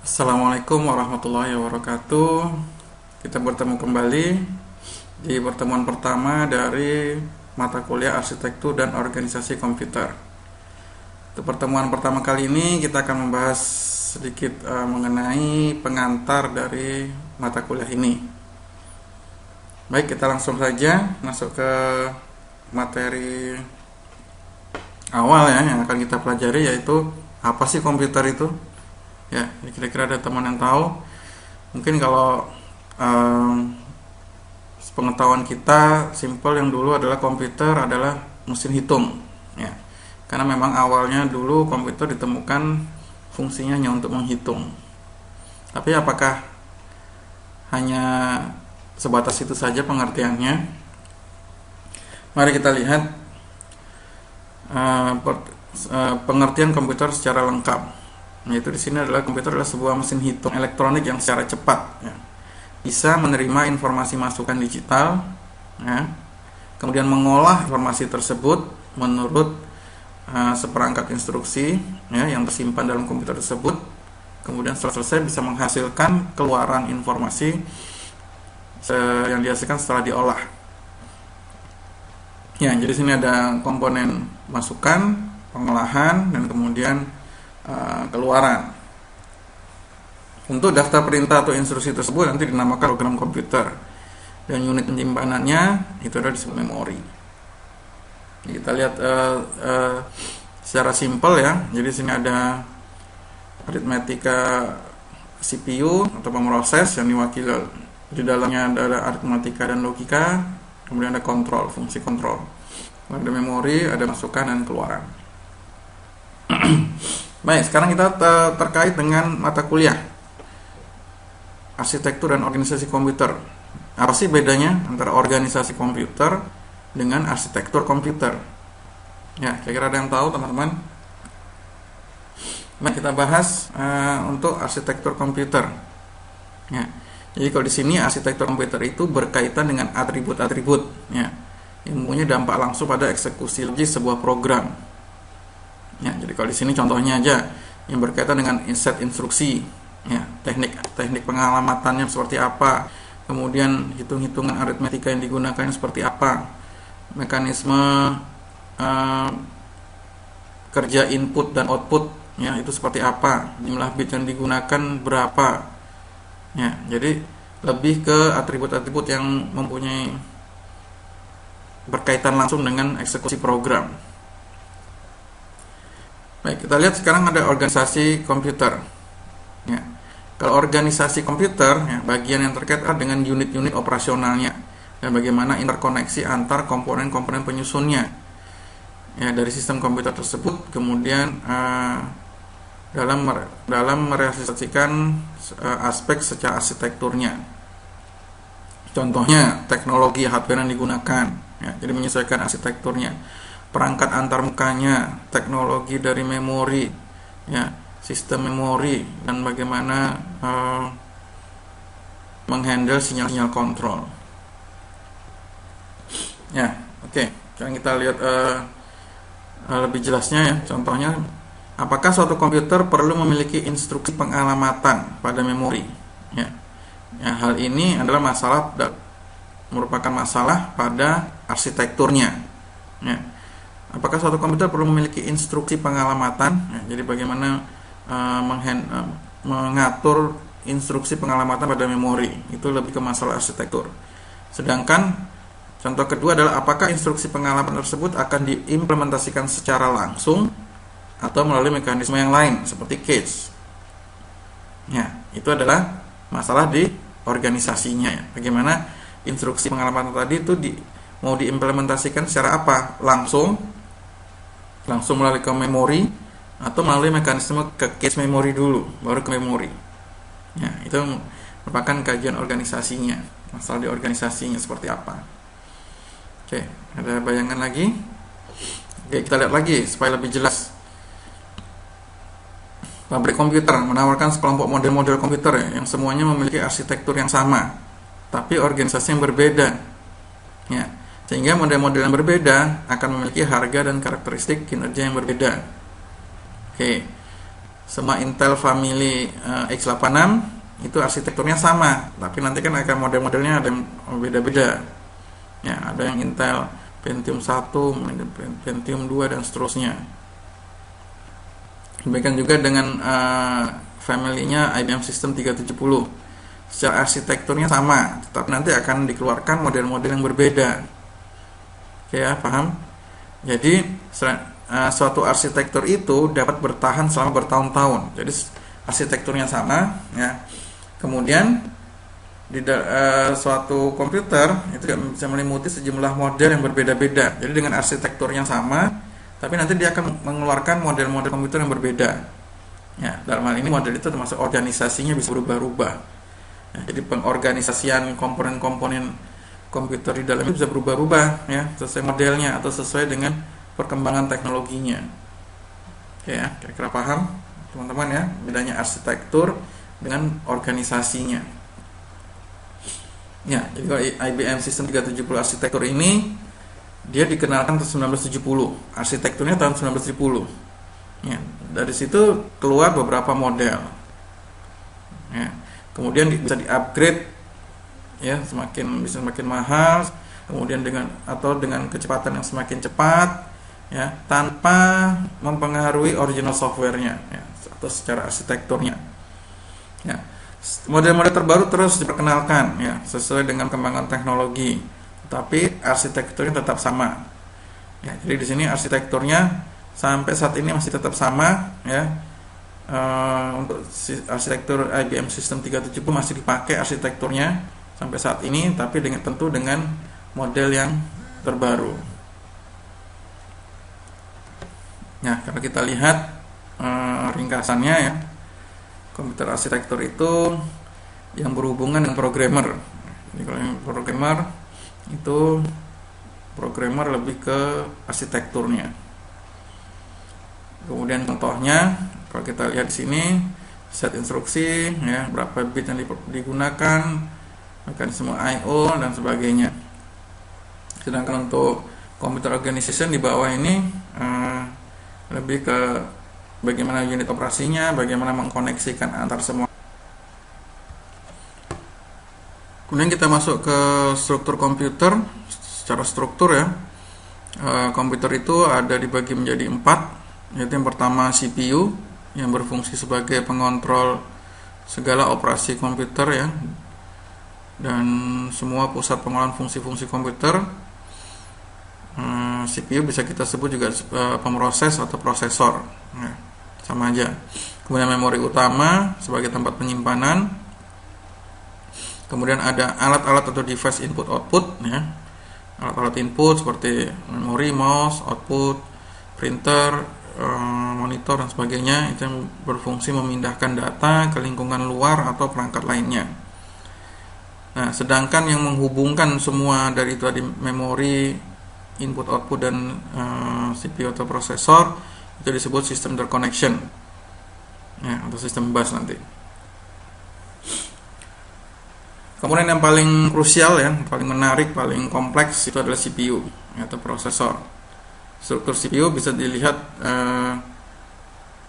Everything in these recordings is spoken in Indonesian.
Assalamualaikum warahmatullahi wabarakatuh. Kita bertemu kembali di pertemuan pertama dari mata kuliah Arsitektur dan Organisasi Komputer. Untuk pertemuan pertama kali ini kita akan membahas sedikit mengenai pengantar dari mata kuliah ini. Baik, kita langsung saja masuk ke materi awal yang akan kita pelajari, yaitu apa sih komputer itu. Ya, kira-kira ada teman yang tahu. Mungkin kalau pengetahuan kita simpel yang dulu adalah komputer adalah mesin hitung, ya. Karena memang awalnya dulu komputer ditemukan fungsinya hanya untuk menghitung. Tapi apakah hanya sebatas itu saja pengertiannya? Mari kita lihat pengertian komputer secara lengkap. Yaitu di sini adalah komputer adalah sebuah mesin hitung elektronik yang secara cepat, ya, bisa menerima informasi masukan digital, ya, kemudian mengolah informasi tersebut menurut seperangkat instruksi, ya, yang tersimpan dalam komputer tersebut. Kemudian setelah selesai bisa menghasilkan keluaran informasi yang dihasilkan setelah diolah. Ya, jadi sini ada komponen masukan, pengolahan, dan kemudian keluaran. Untuk daftar perintah atau instruksi tersebut nanti dinamakan program komputer, dan unit penyimpanannya itu adalah disebut memori. Kita lihat secara simpel, ya. Jadi sini ada aritmetika CPU atau pemroses yang diwakili di dalamnya ada aritmetika dan logika, kemudian ada kontrol, fungsi kontrol. Ada memori, ada masukan dan keluaran. Baik, sekarang kita terkait dengan mata kuliah Arsitektur dan Organisasi Komputer. Apa sih bedanya antara organisasi komputer dengan arsitektur komputer? Ya, kira-kira ada yang tahu, teman-teman? Nah, kita bahas untuk arsitektur komputer. Ya, jadi kalau di sini arsitektur komputer itu berkaitan dengan atribut-atribut, ya, yang mempunyai dampak langsung pada eksekusi logis sebuah program. Ya, jadi kalau di sini contohnya aja yang berkaitan dengan set instruksi, ya, teknik pengalamatannya seperti apa, kemudian hitung-hitungan aritmetika yang digunakan seperti apa, mekanisme kerja input dan output, ya, itu seperti apa, jumlah bit yang digunakan berapa, ya. Jadi lebih ke atribut-atribut yang mempunyai berkaitan langsung dengan eksekusi program. Baik, kita lihat sekarang ada organisasi komputer. Ya. Kalau organisasi komputer, ya, bagian yang terkait dengan unit-unit operasionalnya dan bagaimana interkoneksi antar komponen-komponen penyusunnya, ya, dari sistem komputer tersebut. Kemudian dalam merealisasikan aspek secara arsitekturnya. Contohnya teknologi hardware yang digunakan, ya, jadi menyesuaikan arsitekturnya. Perangkat antarmukanya, teknologi dari memori, ya, sistem memori, dan bagaimana menghandle sinyal-sinyal kontrol. Ya, oke. Sekarang kita lihat lebih jelasnya, ya. Contohnya, apakah suatu komputer perlu memiliki instruksi pengalamatan pada memori? Ya, ya, hal ini adalah merupakan masalah pada arsitekturnya. Ya. Apakah suatu komputer perlu memiliki instruksi pengalamatan? Ya, jadi bagaimana mengatur instruksi pengalamatan pada memori, itu lebih ke masalah arsitektur. Sedangkan contoh kedua adalah apakah instruksi pengalamatan tersebut akan diimplementasikan secara langsung atau melalui mekanisme yang lain seperti cache. Ya, itu adalah masalah di organisasinya, ya. Bagaimana instruksi pengalamatan tadi itu mau diimplementasikan secara apa? Langsung melalui ke memori atau melalui mekanisme ke cache memori dulu baru ke memori. Ya, itu merupakan kajian organisasinya, masalah di organisasinya seperti apa. Oke, ada bayangan lagi? Oke, kita lihat lagi supaya lebih jelas. Pabrik komputer menawarkan sekelompok model-model komputer, ya, yang semuanya memiliki arsitektur yang sama, tapi organisasi yang berbeda. Ya, sehingga model-model yang berbeda akan memiliki harga dan karakteristik kinerja yang berbeda. Oke. semua Intel family x86 itu arsitekturnya sama, tapi nanti kan akan model-modelnya ada yang beda-beda. Ya, ada yang Intel Pentium 1, Pentium 2 dan seterusnya. Demikian juga dengan family-nya IBM System 370. Secara arsitekturnya sama, tetapi nanti akan dikeluarkan model-model yang berbeda. Oke ya, paham? Jadi suatu arsitektur itu dapat bertahan selama bertahun-tahun. Jadi arsitekturnya sama, ya. Kemudian di suatu komputer itu bisa meliputi sejumlah model yang berbeda-beda. Jadi dengan arsitektur yang sama, tapi nanti dia akan mengeluarkan model-model komputer yang berbeda. Ya, dalam hal ini model itu termasuk organisasinya bisa berubah-ubah. Ya, jadi pengorganisasian komponen-komponen komputer di dalamnya bisa berubah-ubah, ya, sesuai modelnya atau sesuai dengan perkembangan teknologinya. Oke ya, kira-kira paham teman-teman ya bedanya arsitektur dengan organisasinya. Ya, jadi kalau IBM System 370 arsitektur ini dia dikenalkan tahun 1970, arsitekturnya tahun 1970. Ya, dari situ keluar beberapa model. Ya, kemudian bisa di-upgrade, ya, bisa semakin mahal, kemudian dengan kecepatan yang semakin cepat, ya, tanpa mempengaruhi original softwarenya, ya, atau secara arsitekturnya. Ya, model-model terbaru terus diperkenalkan, ya, sesuai dengan perkembangan teknologi, tapi arsitekturnya tetap sama. Ya, jadi di sini arsitekturnya sampai saat ini masih tetap sama, ya. Untuk arsitektur IBM System 370 masih dipakai arsitekturnya sampai saat ini, tapi tentu dengan model yang terbaru. Nah, kalau kita lihat ringkasannya, ya, komputer arsitektur itu yang berhubungan dengan programmer. Jadi kalau yang programmer lebih ke arsitekturnya. Kemudian contohnya, kalau kita lihat di sini, set instruksi, ya, berapa bit yang digunakan, mekanisme I/O dan sebagainya. Sedangkan untuk computer organization di bawah ini lebih ke bagaimana unit operasinya, bagaimana mengkoneksikan antar semua. Kemudian kita masuk ke struktur komputer. Secara struktur, ya, komputer itu ada dibagi menjadi 4, yaitu yang pertama CPU yang berfungsi sebagai pengontrol segala operasi komputer, ya, dan semua pusat pengolahan fungsi-fungsi komputer. CPU bisa kita sebut juga pemroses atau prosesor, ya, sama aja. Kemudian memori utama sebagai tempat penyimpanan. Kemudian ada alat-alat atau device input output, ya, alat-alat input seperti memori, mouse, output, printer, monitor dan sebagainya, itu yang berfungsi memindahkan data ke lingkungan luar atau perangkat lainnya. Nah, sedangkan yang menghubungkan semua dari itu tadi memori, input output dan CPU atau prosesor itu disebut system interconnection, ya, atau sistem bus nanti. Kemudian yang paling krusial, ya, paling menarik, paling kompleks itu adalah CPU, ya, atau prosesor. Struktur CPU bisa dilihat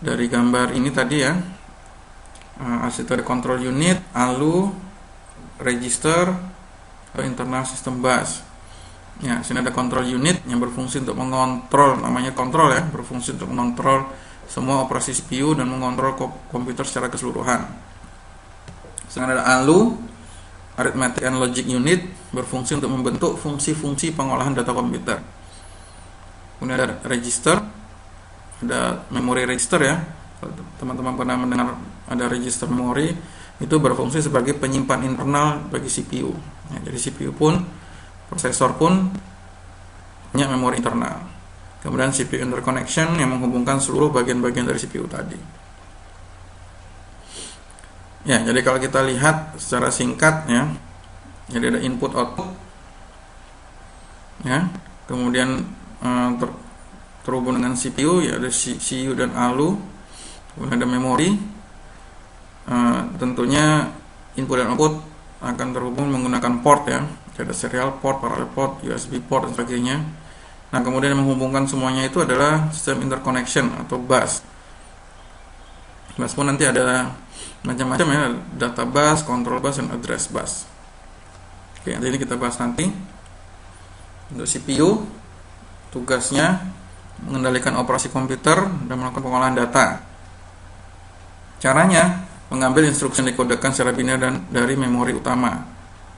dari gambar ini tadi, ya. Arsitektur control unit, ALU, register, atau internal system bus. Ya, sini ada control unit yang berfungsi untuk mengontrol, namanya kontrol, ya, berfungsi untuk mengontrol semua operasi CPU dan mengontrol komputer secara keseluruhan. Sedangkan ada ALU, Arithmetic and Logic Unit, berfungsi untuk membentuk fungsi-fungsi pengolahan data komputer. Kemudian ada register, ada memory register, ya. Teman-teman pernah mendengar ada register memori, itu berfungsi sebagai penyimpan internal bagi CPU. Ya, jadi CPU pun, prosesor pun punya memori internal. Kemudian CPU interconnection yang menghubungkan seluruh bagian-bagian dari CPU tadi. Ya, jadi kalau kita lihat secara singkat, ya, jadi ada input output, ya, kemudian terhubung dengan CPU, ya, ada CPU dan ALU, kemudian ada memori. Tentunya input dan output akan terhubung menggunakan port, ya. Ada serial port, parallel port, USB port dan sebagainya. Nah, kemudian yang menghubungkan semuanya itu adalah sistem interconnection atau bus. Bus pun nanti ada macam-macam ya, data bus, control bus, dan address bus. Oke, nanti ini kita bahas nanti. Untuk CPU, tugasnya mengendalikan operasi komputer dan melakukan pengolahan data. Caranya mengambil instruksi yang dikodekan secara biner dan dari memori utama.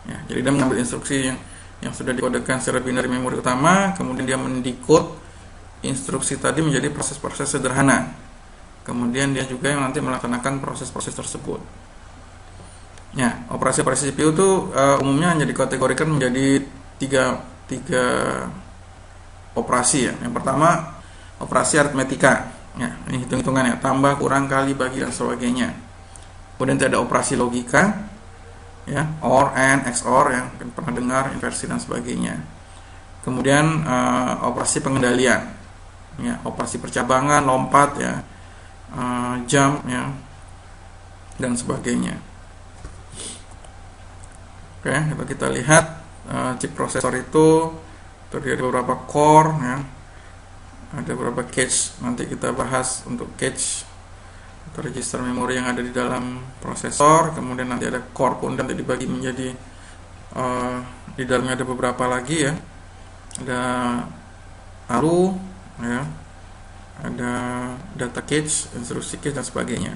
Ya, jadi dia mengambil instruksi yang sudah dikodekan secara biner dari memori utama, kemudian dia mendekode instruksi tadi menjadi proses-proses sederhana. Kemudian dia juga yang nanti melaksanakan proses-proses tersebut. Ya, operasi-operasi CPU itu umumnya hanya dikategorikan menjadi tiga operasi ya. Yang pertama operasi aritmetika. Ya, ini hitung-hitungan ya, tambah, kurang, kali, bagi, dan sebagainya. Kemudian ada operasi logika, ya, OR, AND, XOR yang pernah dengar, inversi dan sebagainya. Kemudian operasi pengendalian, ya, operasi percabangan, lompat, ya, jump, ya, dan sebagainya. Oke, kalau kita lihat chip prosesor itu terdiri dari beberapa core, ya, ada beberapa cache. Nanti kita bahas untuk cache atau register memori yang ada di dalam prosesor. Kemudian nanti ada core pun nanti dibagi menjadi di dalamnya ada beberapa lagi ya, ada ALU, ya, ada data cache, instruksi cache, dan sebagainya.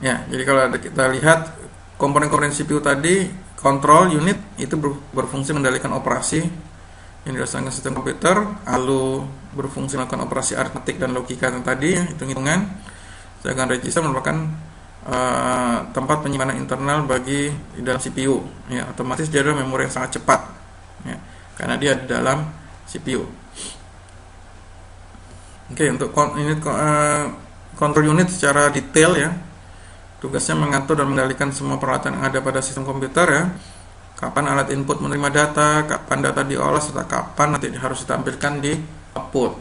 Ya, jadi kalau kita lihat komponen-komponen CPU tadi, control unit itu berfungsi mengendalikan operasi yang dirasakan sistem komputer, lalu berfungsi melakukan operasi aritmetik dan logika yang tadi, hitung-hitungan. Sedangkan register merupakan tempat penyimpanan internal bagi di dalam CPU, ya, otomatis dia adalah memori yang sangat cepat, ya, karena dia di dalam CPU. Oke, untuk control unit secara detail ya, tugasnya mengatur dan mengendalikan semua peralatan yang ada pada sistem komputer ya. Kapan alat input menerima data, kapan data diolah, serta kapan nanti harus ditampilkan di output.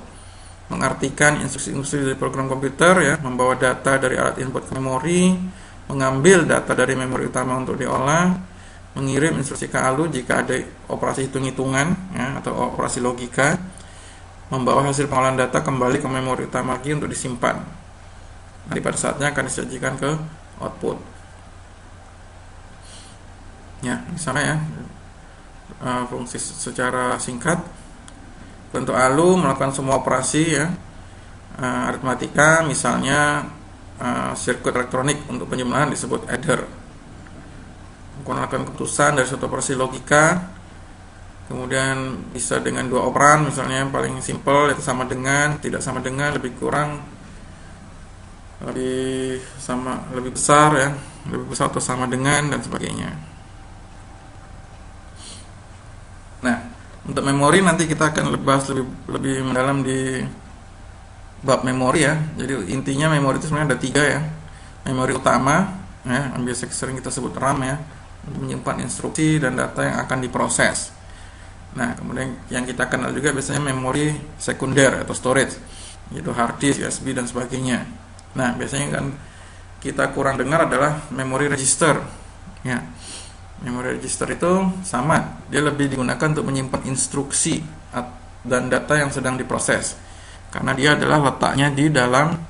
Mengartikan instruksi-instruksi dari program komputer ya, membawa data dari alat input ke memori, mengambil data dari memori utama untuk diolah, mengirim instruksi ke ALU jika ada operasi hitung-hitungan ya, atau operasi logika, membawa hasil pengolahan data kembali ke memori utama lagi untuk disimpan. Nanti pada saatnya akan disajikan ke output. Ya, misalnya ya, fungsi secara singkat. Untuk ALU melakukan semua operasi ya, aritmatika, misalnya sirkuit elektronik untuk penjumlahan disebut adder. Melakukan keputusan dari suatu operasi logika, kemudian bisa dengan dua operan, misalnya yang paling simple yaitu sama dengan, tidak sama dengan, lebih kurang, lebih sama, lebih besar ya, lebih besar atau sama dengan, dan sebagainya. Nah, untuk memori nanti kita akan bahas lebih mendalam di bab memori ya. Jadi intinya memori itu sebenarnya ada tiga ya. Memori utama ya, yang biasa sering kita sebut RAM ya, untuk menyimpan instruksi dan data yang akan diproses. Nah, kemudian yang kita kenal juga biasanya memori sekunder atau storage, yaitu hard disk, USB, dan sebagainya. Nah, biasanya kan kita kurang dengar adalah memori register ya. Memori register itu sama, dia lebih digunakan untuk menyimpan instruksi dan data yang sedang diproses, karena dia adalah letaknya di dalam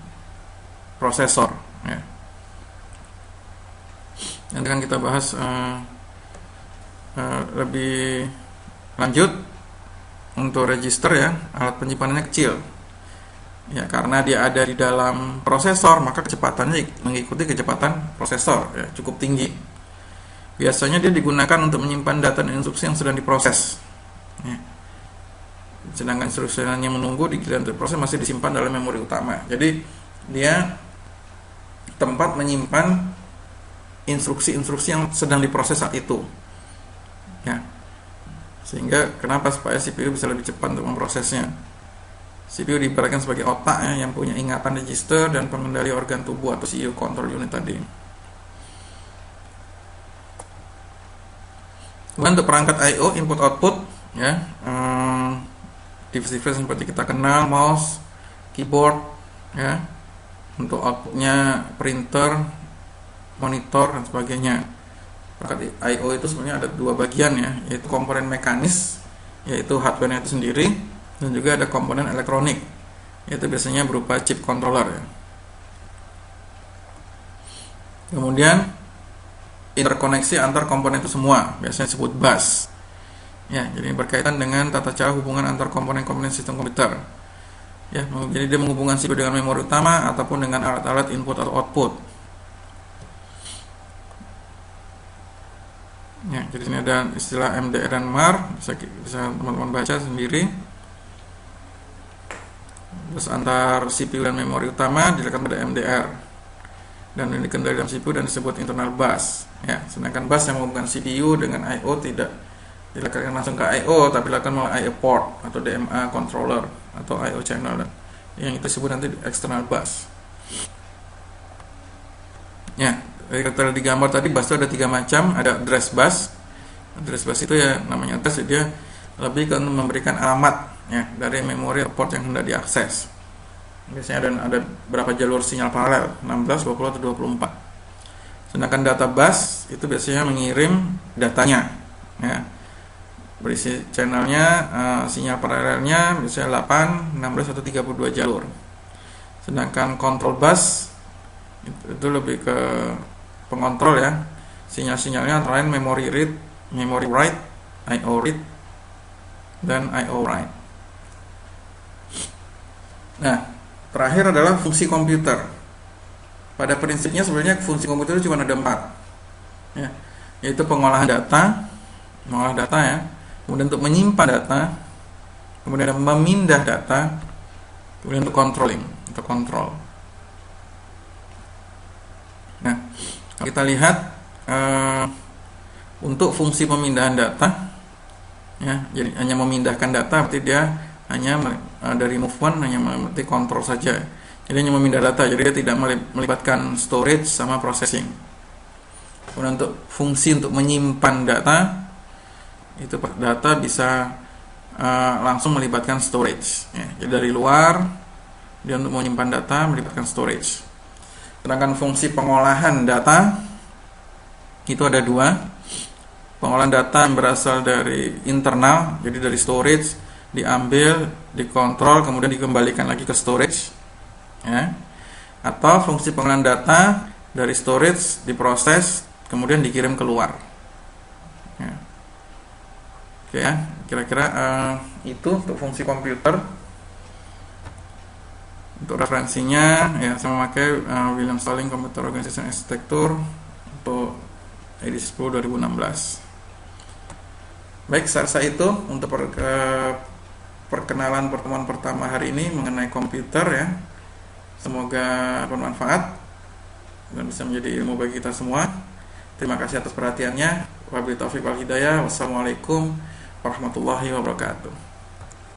prosesor ya. Nanti akan kita bahas lebih lanjut. Untuk register ya, alat penyimpanannya kecil ya, karena dia ada di dalam prosesor, maka kecepatannya mengikuti kecepatan prosesor ya, cukup tinggi. Biasanya dia digunakan untuk menyimpan data dan instruksi yang sedang diproses ya. Sedangkan instruksi yang menunggu di giliran proses masih disimpan dalam memori utama. Jadi dia tempat menyimpan instruksi-instruksi yang sedang diproses saat itu ya. Sehingga kenapa supaya CPU bisa lebih cepat untuk memprosesnya. CPU diibaratkan sebagai otak ya, yang punya ingatan register dan pengendali organ tubuh atau CPU control unit tadi. Kemudian untuk perangkat I/O, input output ya, device-device seperti kita kenal, mouse, keyboard ya. Untuk outputnya printer, monitor, dan sebagainya. Perangkat I/O itu sebenarnya ada dua bagian ya, yaitu komponen mekanis, yaitu hardware itu sendiri, dan juga ada komponen elektronik, Itu biasanya berupa chip controller ya. Kemudian interkoneksi antar komponen itu semua, biasanya disebut bus. Ya, jadi berkaitan dengan tata cara hubungan antar komponen-komponen sistem komputer. Ya, jadi dia menghubungkan CPU dengan memori utama ataupun dengan alat-alat input atau output. Ya, jadi ini ada istilah MDR dan MAR, bisa teman-teman baca sendiri. Terus antar CPU dan memori utama dilakukan pada MDR, dan ini dikendalikan dalam CPU dan disebut internal bus. Ya, sedangkan bus yang menghubungkan CPU dengan I/O tidak dilakukan langsung ke I/O, tapi dilakukan melalui I/O port atau DMA controller atau I/O channel. Yang itu disebut nanti external bus. Ya, dari digambar tadi bus itu ada 3 macam. Ada address bus. Address bus itu ya namanya address, dia lebih ke memberikan alamat ya dari memori port yang hendak diakses. Biasanya ada berapa jalur sinyal paralel, 16, 20 atau 24. Sedangkan data bus itu biasanya mengirim datanya ya. Berisi channelnya, sinyal paralelnya biasanya 8, 16 atau 32 jalur. Sedangkan control bus itu lebih ke pengontrol ya. Sinyal-sinyalnya antara lain memory read, memory write, I/O read, dan I/O write. Nah, terakhir adalah fungsi komputer. Pada prinsipnya sebenarnya fungsi komputer itu cuma ada 4 ya, yaitu pengolahan data, mengolah data ya, kemudian untuk menyimpan data, kemudian memindah data, kemudian untuk controlling, untuk kontrol. Nah, kita lihat untuk fungsi pemindahan data ya, jadi hanya memindahkan data, berarti dia hanya dari move one hanya berarti kontrol saja. Jadi hanya memindah data, jadi dia tidak melibatkan storage sama processing. Kemudian untuk fungsi untuk menyimpan data, itu data bisa langsung melibatkan storage ya. Jadi dari luar dia untuk menyimpan data melibatkan storage. Sedangkan fungsi pengolahan data itu ada 2. Pengolahan data yang berasal dari internal, jadi dari storage diambil, dikontrol, kemudian dikembalikan lagi ke storage ya. Atau fungsi pengolahan data dari storage diproses, kemudian dikirim keluar ya. Oke ya, kira-kira itu untuk fungsi komputer. Untuk referensinya ya, saya memakai William Stalling Computer Organization Architecture untuk edisi 10 2016. Baik, saya itu untuk perkenalan pertemuan pertama hari ini mengenai komputer ya. Semoga bermanfaat dan bisa menjadi ilmu bagi kita semua. Terima kasih atas perhatiannya. Wabillahi taufiq wal hidayah. Wassalamualaikum warahmatullahi wabarakatuh.